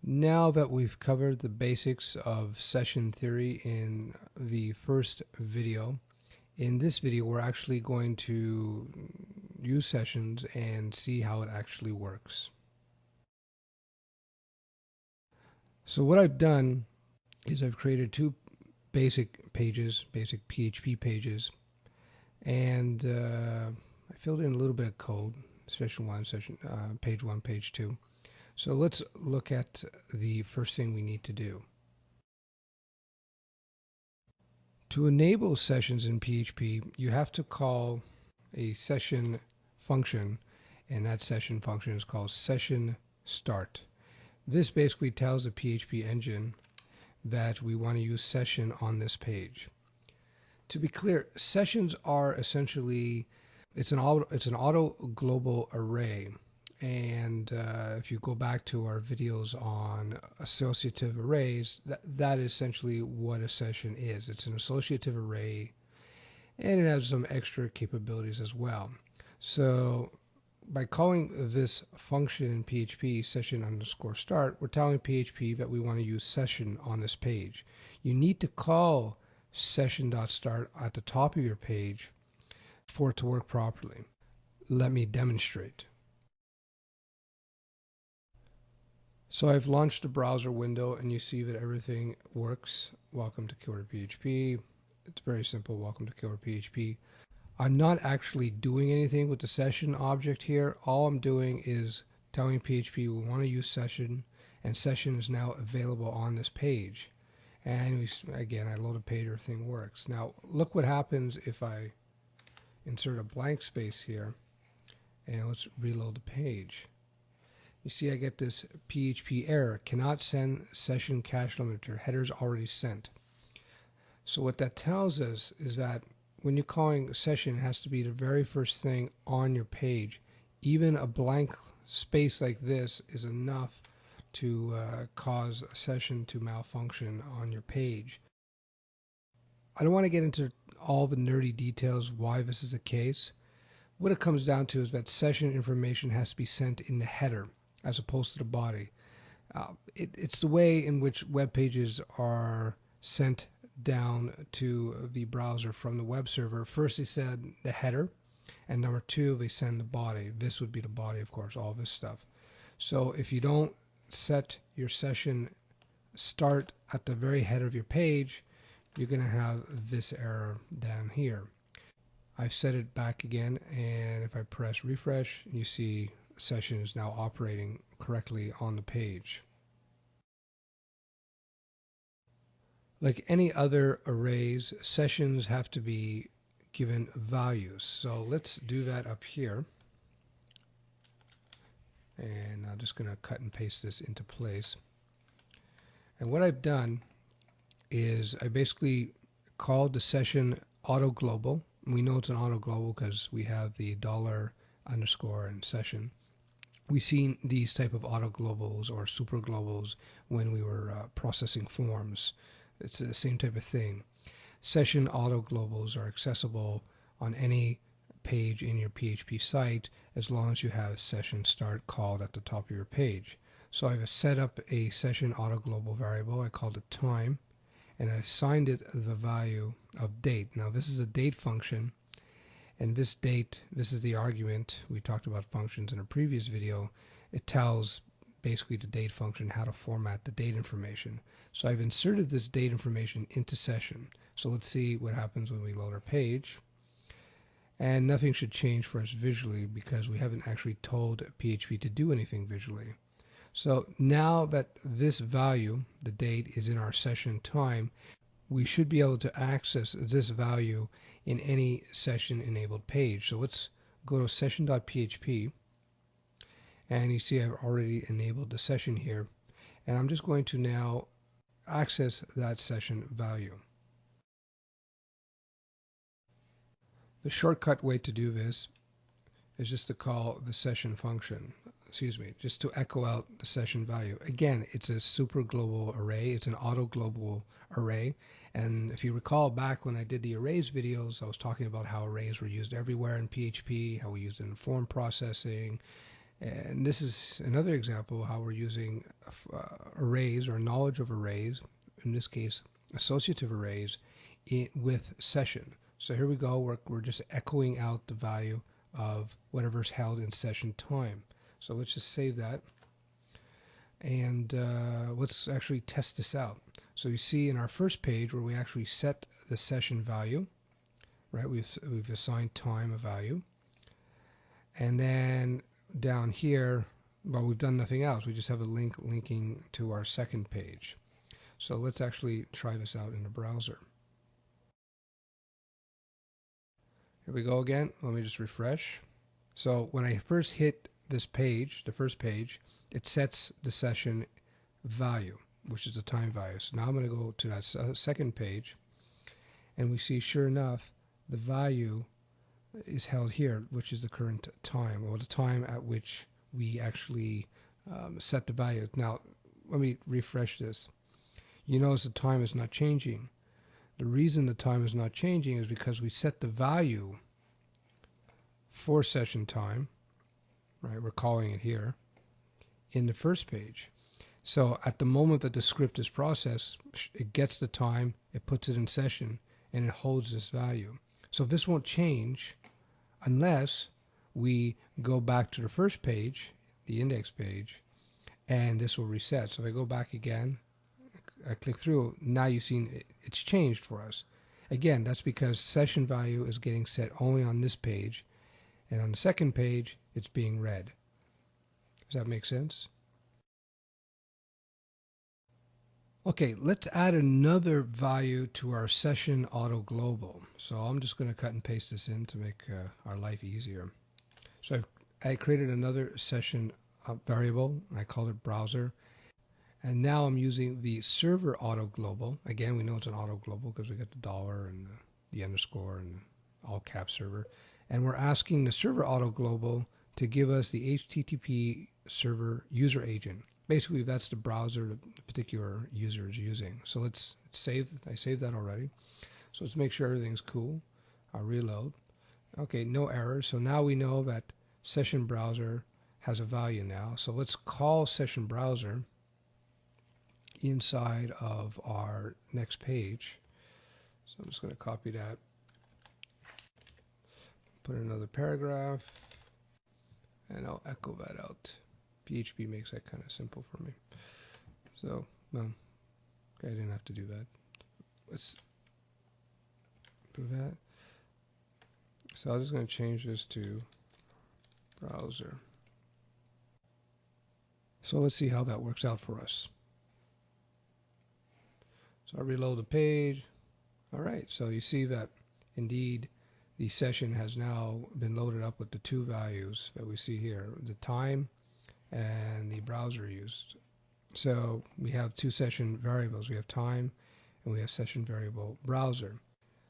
Now that we've covered the basics of session theory in the first video, in this video we're actually going to use sessions and see how it actually works. So what I've done is I've created two basic pages, basic PHP pages, and I filled in a little bit of code, session 1, page 1, page 2. So let's look at the first thing we need to do. To enable sessions in PHP, you have to call a session function, and that session function is called session start. This basically tells the PHP engine that we want to use session on this page. To be clear, sessions are essentially it's an auto global array. And if you go back to our videos on associative arrays, that is essentially what a session is. It's an associative array, and it has some extra capabilities as well. So by calling this function in PHP, session underscore start, we're telling PHP that we want to use session on this page. You need to call session.start at the top of your page for it to work properly. Let me demonstrate. So I've launched a browser window and you see that everything works. Welcome to Killer PHP. It's very simple. Welcome to Killer PHP. I'm not actually doing anything with the session object here. All I'm doing is telling PHP we want to use session, and session is now available on this page. And again, I load a page, everything works. Now look what happens if I insert a blank space here, and let's reload the page. You see I get this PHP error, cannot send session cache limiter, headers already sent. So what that tells us is that when you're calling session, it has to be the very first thing on your page. Even a blank space like this is enough to cause a session to malfunction on your page. I don't want to get into all the nerdy details why this is the case. What it comes down to is that session information has to be sent in the header as opposed to the body. It's the way in which web pages are sent down to the browser from the web server. First they send the header, and number two, they send the body. This would be the body, of course, all this stuff. So if you don't set your session start at the very header of your page, you're going to have this error down here. I've set it back again, and if I press refresh, you see session is now operating correctly on the page. Like any other arrays, sessions have to be given values. So let's do that up here. And I'm just going to cut and paste this into place. And what I've done is I basically called the session auto global. We know it's an auto global because we have the $_ and session. We've seen these type of auto globals or super globals when we were processing forms. It's the same type of thing. Session auto globals are accessible on any page in your PHP site as long as you have session start called at the top of your page. So I've set up a session auto global variable. I called it time, and I've assigned it the value of date. Now this is a date function, and this date, this is the argument. We talked about functions in a previous video. It tells basically the date function how to format the date information. So I've inserted this date information into session. So let's see what happens when we load our page. And nothing should change for us visually because we haven't actually told PHP to do anything visually. So now that this value, the date, is in our session time, we should be able to access this value in any session enabled page. So let's go to session.php, and you see I've already enabled the session here, and I'm just going to now access that session value. The shortcut way to do this is just to call the session function, just to echo out the session value. Again, it's a super global array. It's an auto global array. And if you recall back when I did the arrays videos, I was talking about how arrays were used everywhere in PHP, how we used it in form processing, And this is another example of how we're using arrays or knowledge of arrays, in this case associative arrays, with session. So here we go, we're just echoing out the value of whatever's held in session time. So let's just save that, and let's actually test this out. So you see in our first page where we actually set the session value, right? We've assigned time a value, and then down here, well, we've done nothing else. We just have a link linking to our second page. So let's actually try this out in the browser. Here we go again. Let me just refresh. So when I first hit this page, the first page, it sets the session value, which is the time value. So now I'm going to go to that second page, and we see, sure enough, the value is held here, which is the current time, or the time at which we actually set the value. Now, let me refresh this. You notice the time is not changing. The reason the time is not changing is because we set the value for session time, right? We're calling it here in the first page. So at the moment that the script is processed, it gets the time, it puts it in session, and it holds this value. So this won't change unless we go back to the first page, the index page, and this will reset. So if I go back again, I click through, now you've seen it's changed for us. Again, that's because session value is getting set only on this page, and on the second page, it's being read. Does that make sense? Okay, let's add another value to our session auto global. So I'm just going to cut and paste this in to make our life easier. So I created another session variable. I called it browser. And now I'm using the server auto global. Again, we know it's an auto global because we got the dollar and the underscore and all cap server. And we're asking the server auto global to give us the HTTP server user agent. Basically, that's the browser the particular user is using. So let's save. I saved that already. So let's make sure everything's cool. I'll reload. Okay, no errors. So now we know that session browser has a value now. So let's call session browser inside of our next page. So I'm just going to copy that, put another paragraph, and I'll echo that out. PHP makes that kind of simple for me. So, no, okay, I didn't have to do that. Let's do that. So I'm just going to change this to browser. So let's see how that works out for us. So I reload the page. All right, so you see that indeed the session has now been loaded up with the two values that we see here, the time and the browser used. So we have two session variables. We have time and we have session variable browser.